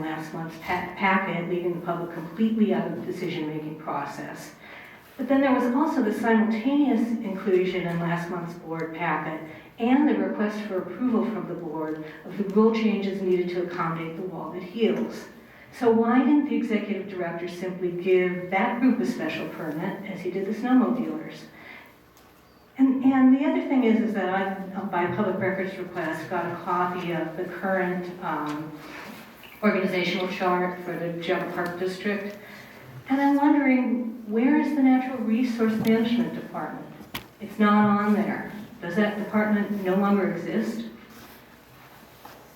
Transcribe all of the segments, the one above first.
in last month's packet, leaving the public completely out of the decision-making process. But then there was also the simultaneous inclusion in last month's board packet and the request for approval from the board of the rule changes needed to accommodate the wall that heals. So why didn't the executive director simply give that group a special permit as he did the snowmobilers? And the other thing is that I, by public records request, got a copy of the current organizational chart for the Jump Park District. And I'm wondering, where is the Natural Resource Management Department? It's not on there. Does that department no longer exist?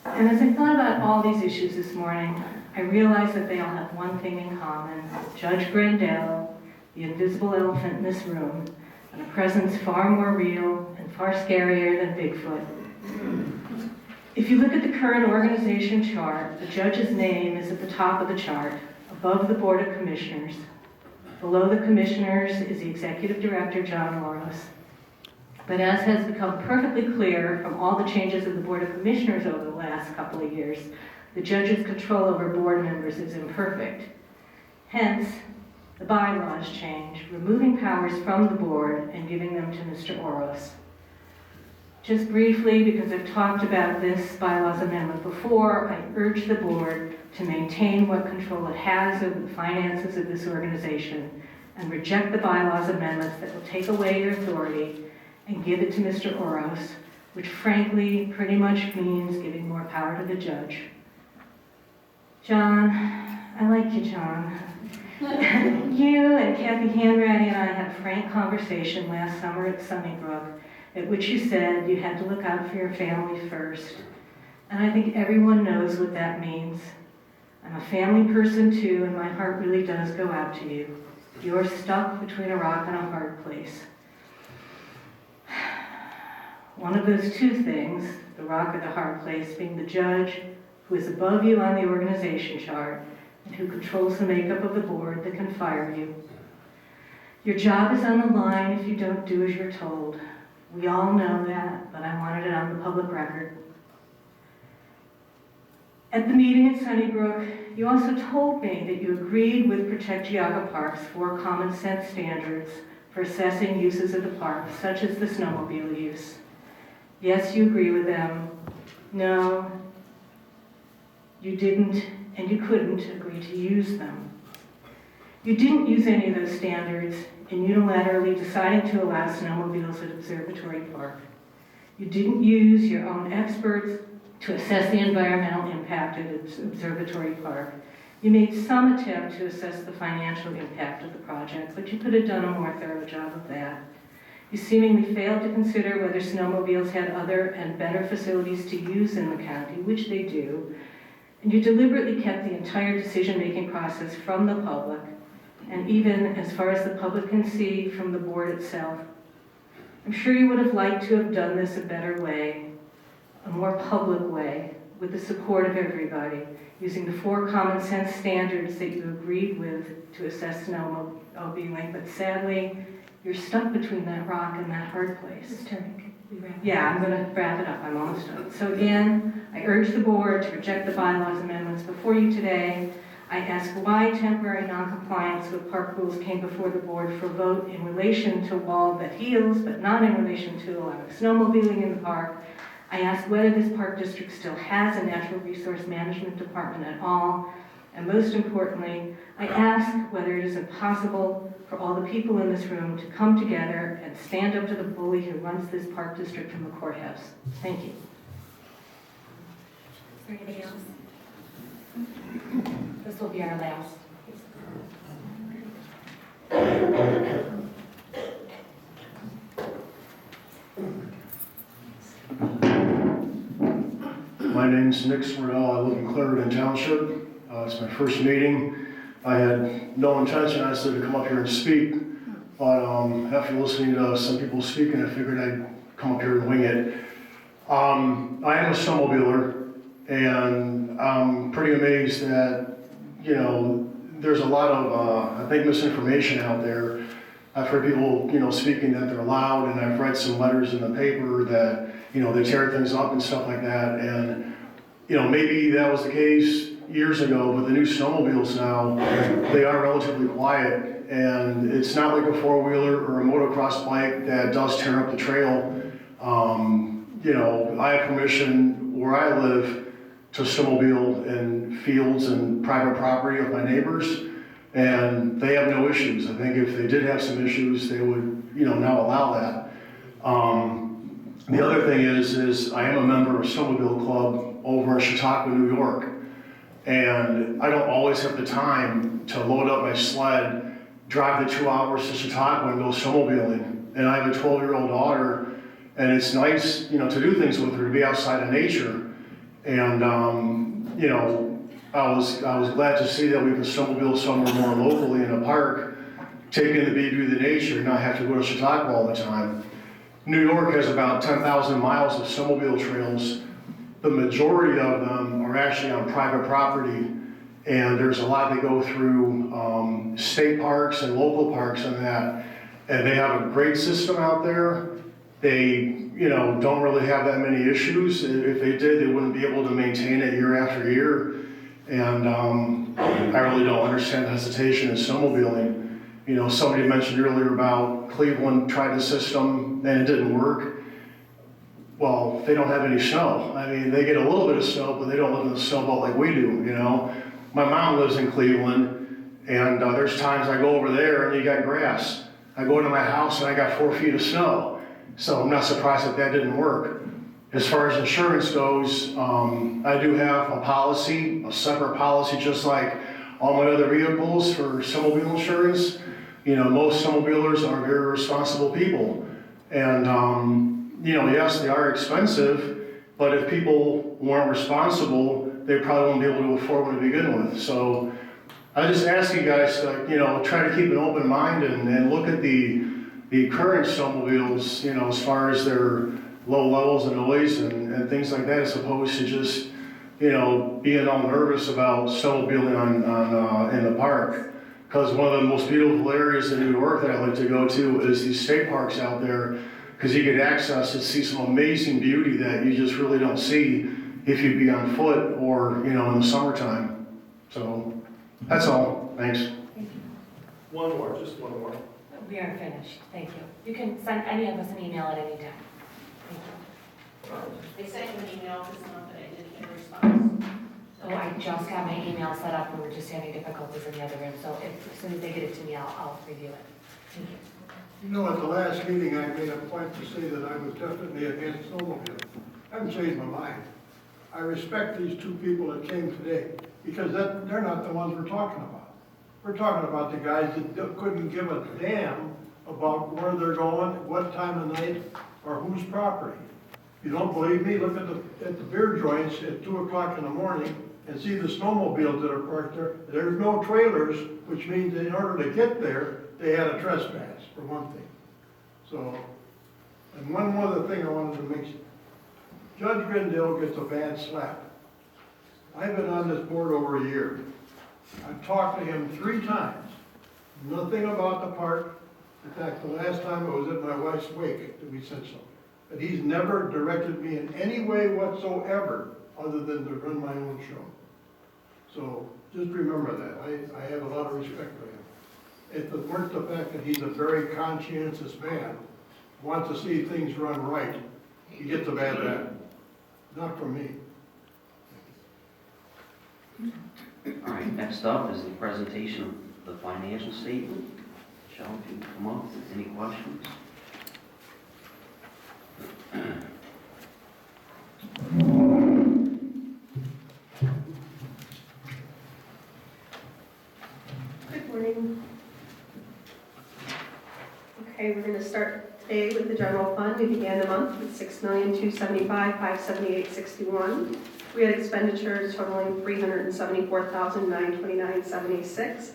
And as I thought about all these issues this morning, I realized that they all have one thing in common. Judge Grandel, the invisible elephant in this room, and a presence far more real and far scarier than Bigfoot. If you look at the current organization chart, the judge's name is at the top of the chart, above the Board of Commissioners. Below the commissioners is the Executive Director, John Morris. But as has become perfectly clear from all the changes of the Board of Commissioners over the last couple of years, the judge's control over board members is imperfect. Hence, the bylaws change, removing powers from the board and giving them to Mr. Oros. Just briefly, because I've talked about this bylaws amendment before, I urge the board to maintain what control it has over the finances of this organization and reject the bylaws amendments that will take away your authority and give it to Mr. Oros, which frankly pretty much means giving more power to the judge. John, I like you, John. You and Kathy Hanratty and I had a frank conversation last summer at Sunnybrook, at which you said you had to look out for your family first. And I think everyone knows what that means. I'm a family person too, and my heart really does go out to you. You're stuck between a rock and a hard place. One of those two things, the rock or the hard place, being the judge who is above you on the organization chart and who controls the makeup of the board that can fire you. Your job is on the line if you don't do as you're told. We all know that, but I wanted it on the public record. At the meeting at Sunnybrook, you also told me that you agreed with Protect Geauga Park's 4 common sense standards for assessing uses of the park, such as the snowmobile use. Yes, you agree with them. No, you didn't and you couldn't agree to use them. You didn't use any of those standards in unilaterally deciding to allow snowmobiles at Observatory Park. You didn't use your own experts to assess the environmental impact of Observatory Park. You made some attempt to assess the financial impact of the project, but you could have done a more thorough job of that. You seemingly failed to consider whether snowmobiles had other and better facilities to use in the county, which they do, and you deliberately kept the entire decision-making process from the public, and even as far as the public can see from the board itself. I'm sure you would have liked to have done this a better way, a more public way, with the support of everybody, using the 4 common sense standards that you agreed with to assess snowmobiling, but sadly, you're stuck between that rock and that hard place. Ms. Turner, we wrap it Yeah, I'm going to wrap it up. I'm almost done. So again, I urge the board to reject the bylaws amendments before you today. I ask why temporary noncompliance with park rules came before the board for vote in relation to wall that heals, but not in relation to allowing snowmobiling in the park. I ask whether this park district still has a natural resource management department at all. And most importantly, I ask whether it is impossible for all the people in this room to come together and stand up to the bully who runs this park district from the courthouse. Thank you. Is there anything else? This will be our last. My name's Nick Smurrell. I live in Clarendon Township. It's my first meeting. I had no intention, honestly, to come up here and speak, but after listening to some people speaking, I figured I'd come up here and wing it. I am a snowmobiler, and I'm pretty amazed that, you know, there's a lot of, I think, misinformation out there. I've heard people, you know, speaking that they're allowed, and I've read some letters in the paper that, you know, they tear things up and stuff like that, and, you know, maybe that was the case years ago, but the new snowmobiles now, they are relatively quiet, and it's not like a four-wheeler or a motocross bike that does tear up the trail. You know, I have permission where I live to snowmobile in fields and private property of my neighbors, and they have no issues. I think if they did have some issues, they would, you know, now allow that. The other thing is I am a member of a snowmobile club over in Chautauqua, New York, and I don't always have the time to load up my sled, drive the 2 hours to Chautauqua and go snowmobiling. And I have a 12-year-old daughter, and it's nice, you know, to do things with her, to be outside in nature. And, you know, I was glad to see that we can snowmobile somewhere more locally in a park, take in the beauty of the nature, and not have to go to Chautauqua all the time. New York has about 10,000 miles of snowmobile trails. The majority of them are actually on private property, and there's a lot that go through state parks and local parks and that. And they have a great system out there. They, you know, don't really have that many issues. If they did, they wouldn't be able to maintain it year after year. And I really don't understand the hesitation in snowmobiling. You know, somebody mentioned earlier about Cleveland tried the system and it didn't work. Well, they don't have any snow. I mean, they get a little bit of snow, but they don't live in the snow belt like we do, you know. My mom lives in Cleveland, and there's times I go over there and you got grass. I go into my house and I got 4 feet of snow. So I'm not surprised that didn't work. As far as insurance goes, I do have a policy, a separate policy, just like all my other vehicles for snowmobile insurance. You know, most snowmobilers are very responsible people. And, you know, yes, they are expensive, but if people weren't responsible, they probably won't be able to afford one to begin with. So I just ask you guys to, you know, try to keep an open mind and look at the current snowmobiles, you know, as far as their low levels of noise and things like that, as opposed to just, you know, being all nervous about snowmobiling on in the park. Because one of the most beautiful areas in New York that I like to go to is these state parks out there, because you get access to see some amazing beauty that you just really don't see if you'd be on foot or, you know, in the summertime. So that's all. Thanks. Thank you. One more, just one more. We are finished, thank you. You can send any of us an email at any time. Thank you. They sent you an email this month and I didn't get a response. So I just got my email set up, and we're just having difficulties in the other room, so as soon as they get it to me, I'll review it. Thank you. You know, at the last meeting, I made a point to say that I was definitely against snowmobile. I haven't changed my mind. I respect these two people that came today, because they're not the ones we're talking about. We're talking about the guys that couldn't give a damn about where they're going, what time of night, or whose property. If you don't believe me, look at the beer joints at 2 o'clock in the morning and see the snowmobiles that are parked there. There's no trailers, which means in order to get there, they had a trespass, for one thing. So, and one other thing I wanted to mention. Judge Grindale gets a bad slap. I've been on this board over a year. I've talked to him 3 times. Nothing about the park. In fact, the last time it was at my wife's wake that we said something. But he's never directed me in any way whatsoever other than to run my own show. So just remember that. I have a lot of respect for him. If it weren't the fact that he's a very conscientious man, wants to see things run right, he gets a bad rap. Not from me. All right, next up is the presentation of the financial statement. Michelle, if you can come up, any questions? Good morning. Okay, we're going to start today with the general fund. We began the month with $6,275,578.61. We had expenditures totaling $374,929.76,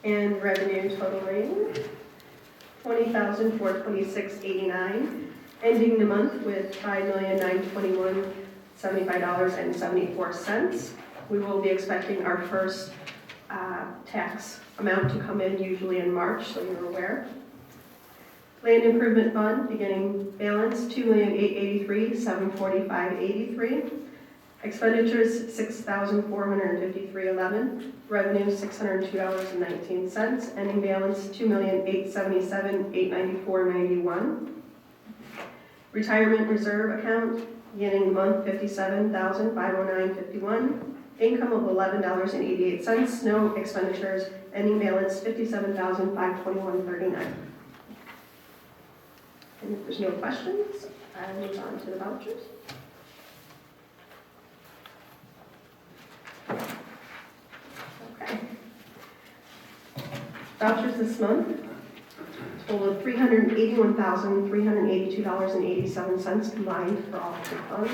and revenue totaling $20,426.89. Ending the month with $5,921,75.74. We will be expecting our first tax amount to come in usually in March, so you're aware. Land Improvement Fund, beginning balance $2,883,745.83. Expenditures, $6,453.11. Revenue, $602.19. Ending balance, $2,877,894.91. Retirement reserve account, beginning the month, $57,509.51. Income of $11.88. No expenditures. Ending balance, $57,521.39. And if there's no questions, I'll move on to the vouchers. Okay. Vouchers this month total $381,382.87 combined for all three funds.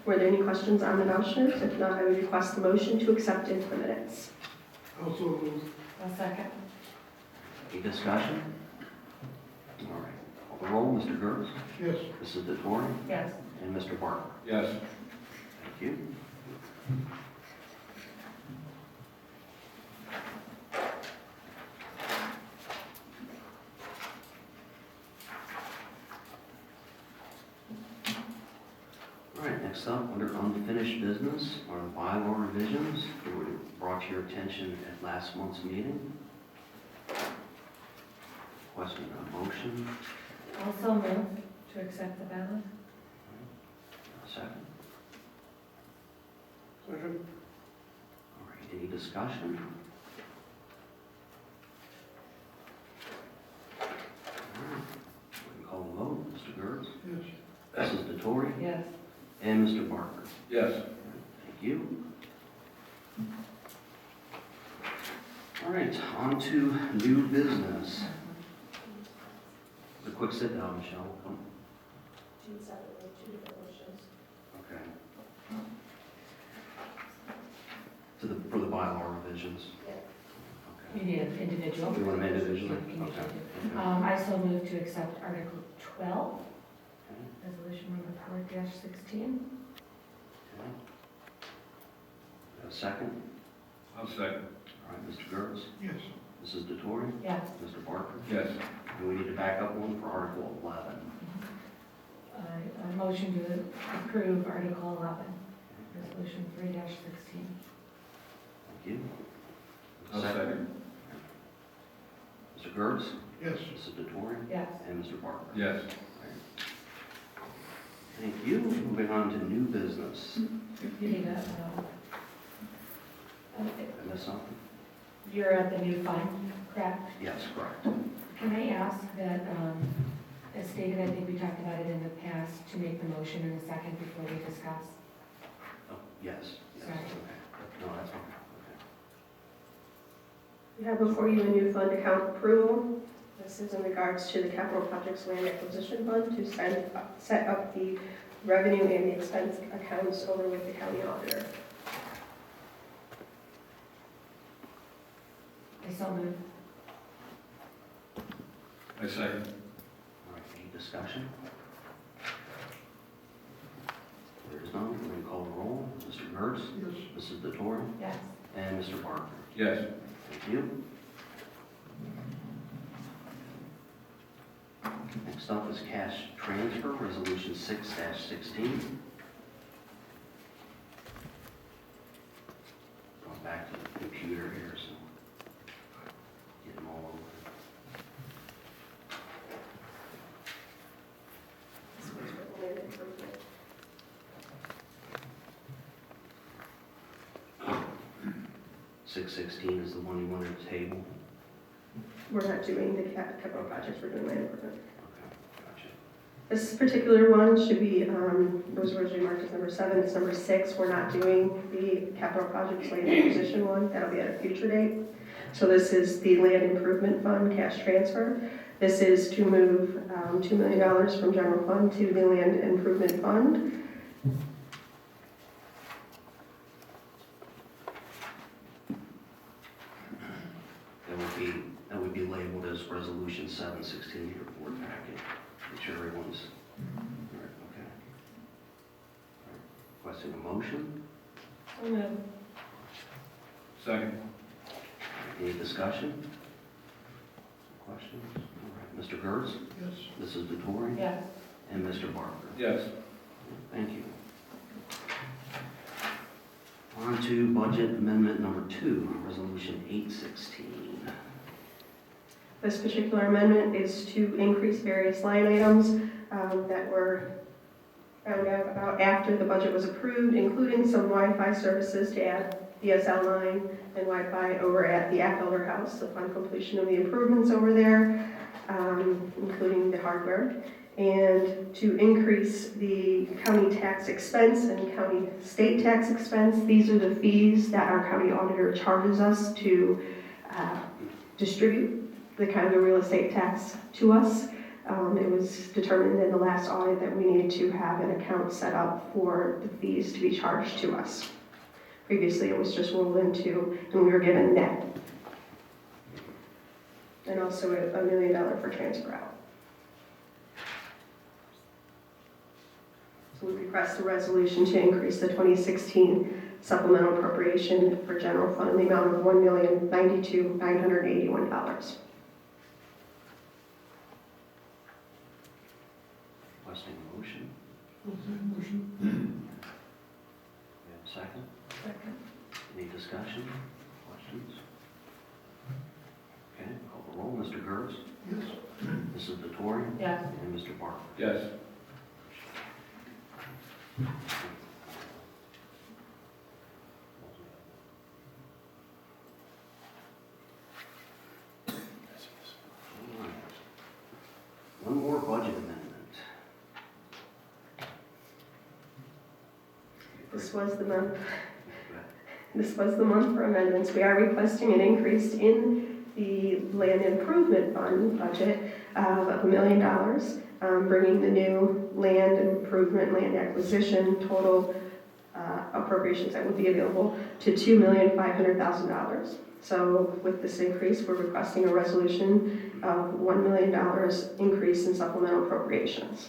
Were there any questions on the vouchers? If not, I would request the motion to accept into the minutes. Also move. I'll second. Any discussion? All right. Call the roll. Mr. Gertz? Yes. Mrs. DeTore? Yes. And Mr. Barker? Yes. Thank you. All right, next up, under unfinished business are the bylaw revisions that were brought to your attention at last month's meeting. Question on motion. Also move to accept the ballot. Second. Second. All right, any discussion? All right, we can call the vote. Mr. Gertz? Yes. Mrs. DeTore? Yes. And Mr. Barker? Yes. Thank you. All right, on to new business. A quick sit down, Michelle. Come. Two different motions. Okay. For the bylaw revisions? You need an individual. You want them individually? Can you Okay. do? I so move to accept Article 12, resolution number 4-16. Okay. A second? I'll second. All right, Mr. Gertz? Yes. Mrs. DeTore? Yes. Mr. Barker? Yes. And we need to back up one for Article 11. A motion to approve Article 11, resolution 3-16. Thank you. I'll second. Mr. Gertz? Yes. Mrs. DeTore? Yes. And Mr. Barker? Yes. Thank you. Moving on to new business. You need a, Did I miss something? you're at the new fund, correct? Yes, correct. Can I ask that, as stated, I think we talked about it in the past, to make the motion in a second before we discuss? Oh, yes. Yes. Sorry. Okay. No, that's fine. We have before you a new fund account approval. This is in regards to the capital projects land acquisition fund to set up the revenue and the expense accounts over with the county auditor. I so move. I second. All right, any discussion? There is none. We're going to call the roll. Mr. Gertz? Yes. Mrs. DeTore? Yes. And Mr. Barker? Yes. Thank you. Next up is cash transfer, resolution 6-16. Going back to the computer here, so get them all over. This one's for the land improvement. 6-16 is the one you wanted to table? We're not doing the capital projects, we're doing land improvement. Okay, gotcha. This particular one should be, it was originally marked as number 7, it's number 6. We're not doing the capital projects land acquisition one, that'll be at a future date. So this is the land improvement fund cash transfer. This is to move $2 million from general fund to the land improvement fund. That would be labeled as resolution 7-16 in your board packet. Make sure everyone's, all right, okay. All right. Requesting a motion? So move. Second. Any discussion? Questions? All right, Mr. Gertz? Yes. Mrs. DeTore? Yes. And Mr. Barker? Yes. Thank you. On to budget amendment number 2, resolution 816. This particular amendment is to increase various line items that were found out about after the budget was approved, including some Wi-Fi services to add DSL line and Wi-Fi over at the Apfelder House upon completion of the improvements over there, including the hardware, and to increase the county tax expense and county state tax expense. These are the fees that our county auditor charges us to distribute the real estate tax to us. It was determined in the last audit that we needed to have an account set up for the fees to be charged to us. Previously, it was just rolled into, and we were given net. And also $1 million for transfer out. So we request a resolution to increase the 2016 supplemental appropriation for general fund in the amount of $1,092,981. Requesting a motion. Motion. We have a second? Second. Any discussion, questions? Okay, call the roll. Mr. Gertz? Yes. Mrs. Vettori? Yes. And Mr. Barker? Yes. All right. One more budget amendment. This was the month for amendments. We are requesting an increase in the land improvement fund budget of $1 million, bringing the new land improvement, land acquisition total appropriations that would be available to $2,500,000. So with this increase, we're requesting a resolution of $1 million increase in supplemental appropriations.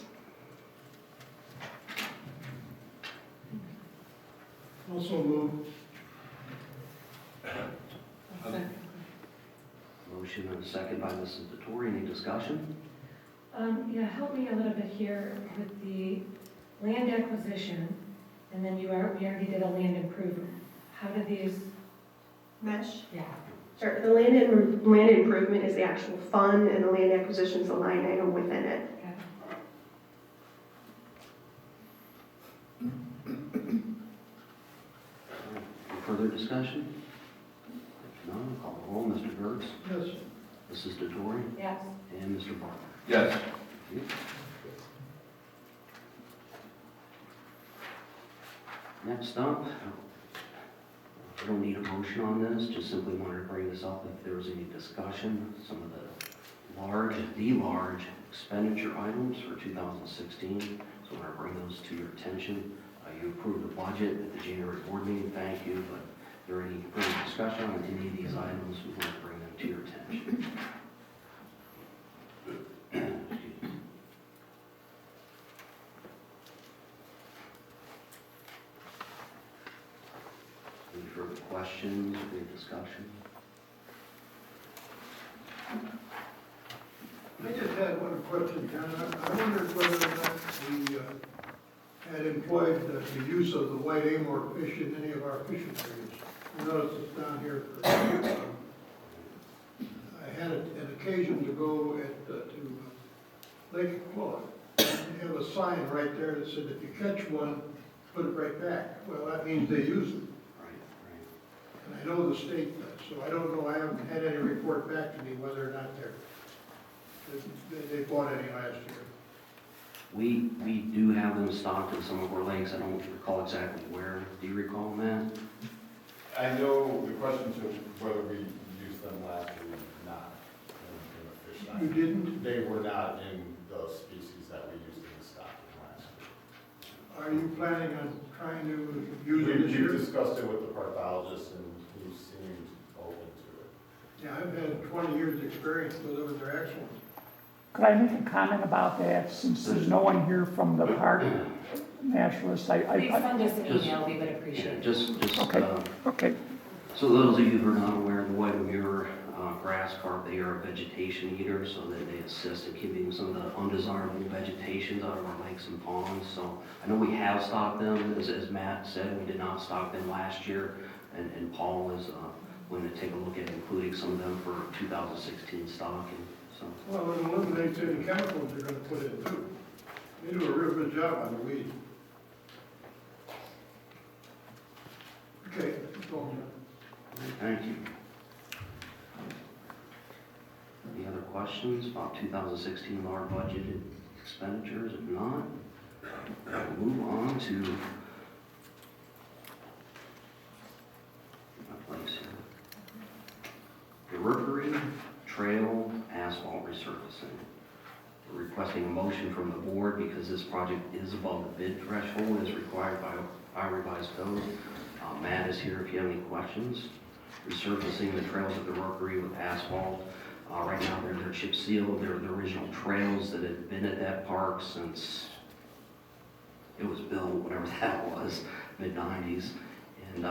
Also move. Motion and a second by Mrs. Vettori. Any discussion? Yeah, help me a little bit here with the land acquisition, and then we already did a land improvement. How do these? Mesh? Yeah. Sure. The land improvement is the actual fund, and the land acquisition is the line item within it. Okay. Any further discussion? If none, call the roll. Mr. Gertz? Yes. Mrs. Vettori? Yes. And Mr. Barker? Yes. Thank you. Next up, I don't need a motion on this, just simply wanted to bring this up if there was any discussion. Some of the large expenditure items for 2016, so I want to bring those to your attention. You approved the budget at the January board meeting, thank you, but if there are any further discussion on any of these items, we want to bring them to your attention. Any further questions or any discussion? I just had one question, Ken. I wondered whether or not we had employed the use of the white Amur fish in any of our fishing areas. I noticed it's down here. I had an occasion to go to Lake Claude. They have a sign right there that said, if you catch one, put it right back. Well, that means they use it. Right. And I know the state does, so I don't know, I haven't had any report back to me whether or not they bought any last year. We do have them stocked in some of our lakes. I don't recall exactly where. Do you recall, Matt? I know the question to whether we used them last year or not in the fish stock. You didn't? They were not in the species that we used in the stocking last year. Are you planning on trying to use it this We year? discussed it with the parthologist and he seemed open to it. Yeah, I've had 20 years' experience with them, they're excellent. Could I make a comment about that, since there's no one here from the park naturalist? Please send us an email, we would appreciate it. Just Okay. Okay. so those of you who are not aware, the white Amur grass carp. They are a vegetation eater, so that they assist in keeping some of the undesirable vegetations out of our lakes and ponds. So I know we have stocked them, as Matt said, we did not stock them last year, and Paul is going to take a look at including some of them for 2016 stocking, so. Well, it eliminates any chemicals you're gonna put in too. They do a real good job on the weed. Okay, that's all, John. Thank you. Any other questions about 2016 large budgeted expenditures? If not, we'll move on to my place here. The Rookery Trail Asphalt Resurfacing. We're requesting a motion from the board because this project is above the bid threshold as required by our revised code. Matt is here if you have any questions. Resurfacing the trails at the Rookery with asphalt. Right now, they're chip sealed. They're the original trails that had been at that park since it was built, whatever that was, mid-90s. And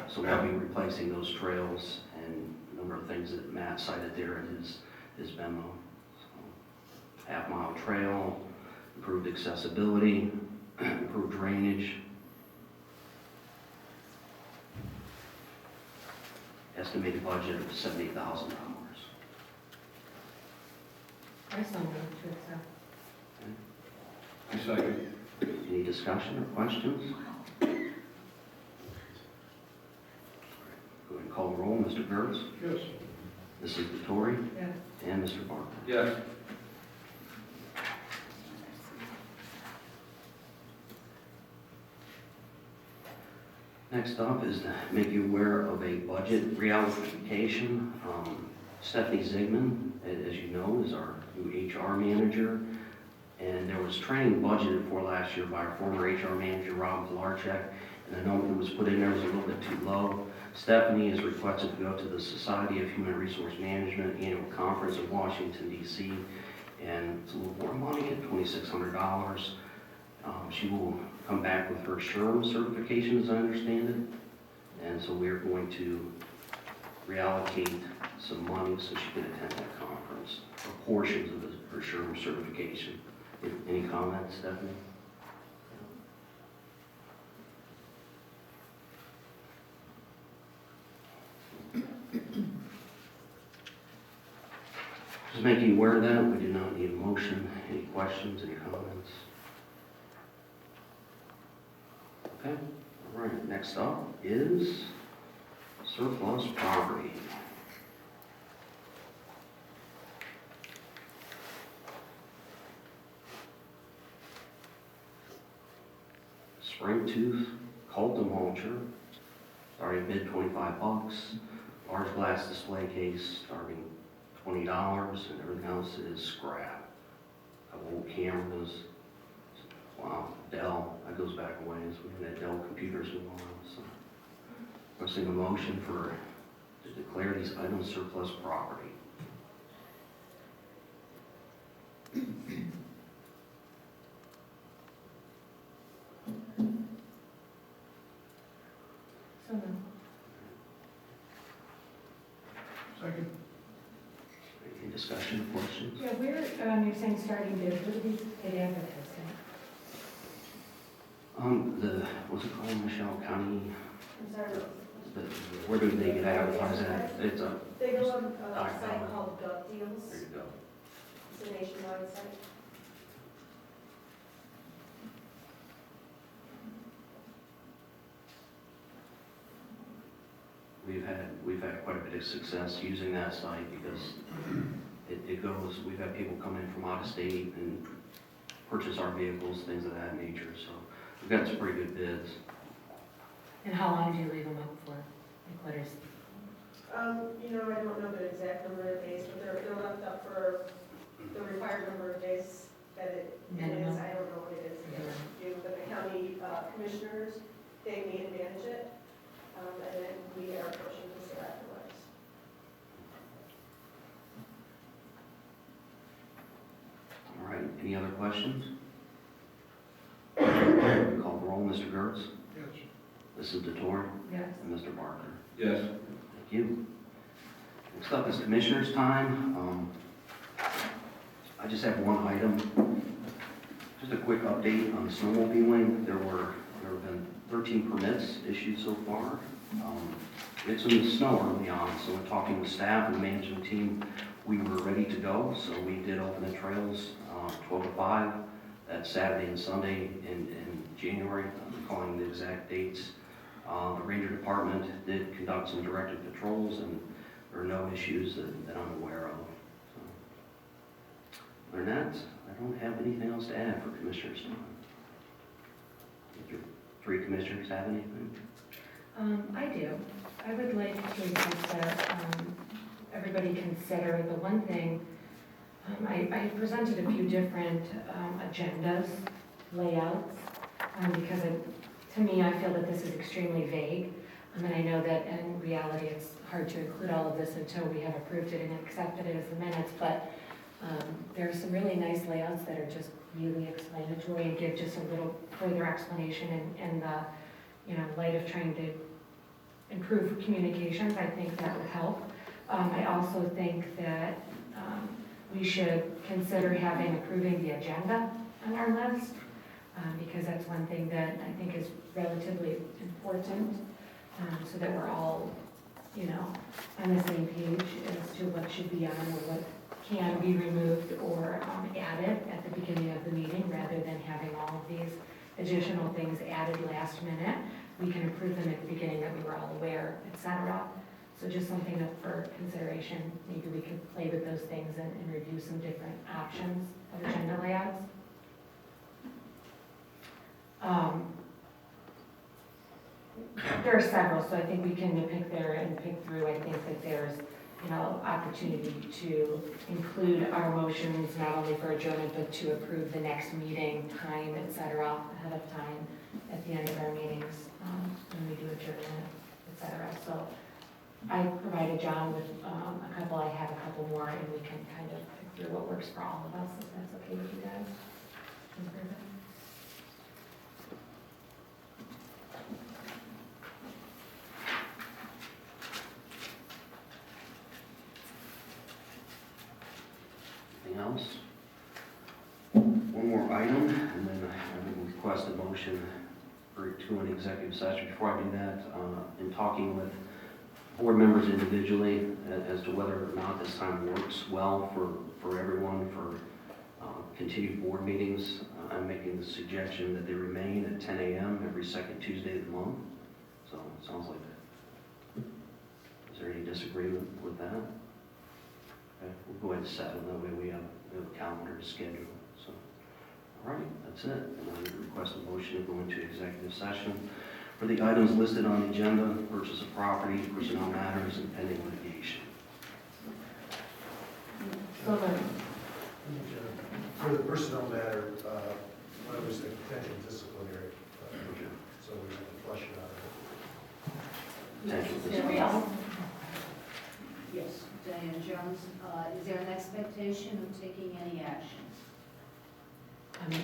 so we'll be replacing those trails and a number of things that Matt cited there in his memo. So, half-mile trail, improved accessibility, improved drainage. Estimated budget of $70,000. I so moved to accept. I second. Any discussion or questions? Go ahead and call the roll. Mr. Gertz, Yes. Mrs. Vittori, Yes. and Mr. Barker. Yes. Next up is to make you aware of a budget reallocation. Stephanie Zigman, as you know, is our new HR manager. And there was training budgeted for last year by our former HR manager, Rob Larchek, and the number that was put in there was a little bit too low. Stephanie is requested to go to the Society of Human Resource Management annual conference in Washington, D.C., and it's a little more money at $2,600. She will come back with her SHRM certification, as I understand it, and so we're going to reallocate some money so she can attend that conference, or portions of her SHRM certification. Any comments, Stephanie? Just making you aware of that, we do not need a motion. Any questions, any comments? Okay, all right, next up is surplus property. Spring tooth Colton mulcher, starting bid $25. Large glass display case starting $20, and everything else is scrap. Couple old cameras. Wow, Dell, that goes back a ways. We had Dell computers in a while, so. I'm seeing a motion to declare these items surplus property. So moved. Second. Any discussion or questions? Yeah, where, you're saying starting bid, where do these get advertised What's it called, Michelle County? I'm sorry, Where do they get advertised at? It's a, they go on a site called Gov Deals. there you go. It's a nationwide site. We've had quite a bit of success using that site because it goes, we've had people come in from out of state and purchase our vehicles, things of that nature, so we've got some pretty good bids. And how long do you leave them up for? Like what is, I don't know the exact number of days, but they're left up for the required number of days that it is. Minimum. I don't know what it is. But the county commissioners, they meet and manage it, and then we get our portion of it afterwards. All right, any other questions? Call the roll, Mr. Gertz, Yes. Mrs. DeTore, yes, and Mr. Barker. Yes. Thank you. Next up is Commissioner's time. I just have one item. Just a quick update on snowmobiling. There have been 13 permits issued so far. It's in the snow early on, so in talking with staff and the management team, we were ready to go. So we did open the trails 12 to 5 that Saturday and Sunday in January. I'm recalling the exact dates. The Ranger Department did conduct some directed patrols, and there are no issues that I'm aware of. So, other than that, I don't have anything else to add for Commissioner's time. Do 3 commissioners have anything? I do. I would like to request that everybody consider the one thing, I presented a few different agendas, layouts, because to me, I feel that this is extremely vague. And I know that in reality, it's hard to include all of this until we have approved it and accepted it as the minutes, but there are some really nice layouts that are just really explanatory and give just a little further explanation in the light of trying to improve communications. I think that would help. I also think that we should consider approving the agenda on our list, because that's one thing that I think is relatively important, so that we're all, on the same page as to what should be on or what can be removed or added at the beginning of the meeting, rather than having all of these additional things added last minute. We can approve them at the beginning that we were all aware, etc. So just something up for consideration. Maybe we could play with those things and review some different options of agenda layouts. There are several, so I think we can pick there and pick through. I think that there's opportunity to include our motions not only for adjournment, but to approve the next meeting time, etc. ahead of time at the end of our meetings when we do adjournment, etc. So I provided John with a couple. I have a couple more, and we can kind of pick through what works for all of us, if that's okay with you guys. Anything else? One more item, and then I would request a motion to an executive session. Before I do that, in talking with board members individually as to whether or not this time works well for everyone for continued board meetings, I'm making the suggestion that they remain at 10 a.m. every second Tuesday of the month. So it sounds like that. Is there any disagreement with that? Okay, we'll go ahead and set it. That way we have a calendar to schedule. So, all right, that's it. And I would request a motion to go into executive session for the items listed on the agenda: purchase of property, personnel matters, and pending litigation. So For the personnel matter, I was a potential disciplinary, so we have to flush it out. Potential Ariel? Yes, Diane Jones. Is there an expectation of taking any action? I do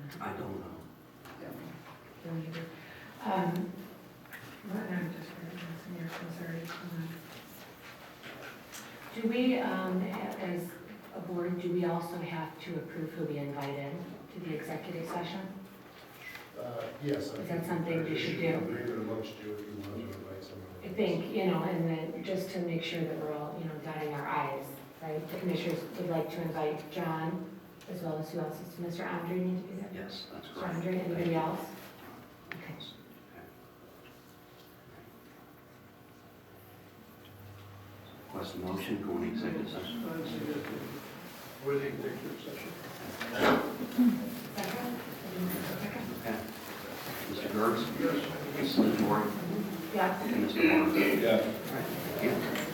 not. I don't know. Don't either. What, I'm just writing some here, so sorry. Do we, as a board, do we also have to approve who we invite in to the executive session? Yes. Is that something we should do? Agreement amongst you if you want to invite someone. I think, and then just to make sure that we're all, dotting our i's, right? The commissioners would like to invite John, as well as who else? Does Mr. Andre need to be there? Yes, that's Mr. correct. Andre, anybody else? Okay. Request a motion, go into executive session. With the executive session. Second? Okay. Mr. Gertz? Yes. Mrs. Torrey? Yes. And Mr. Moore? Yeah. All right, thank you.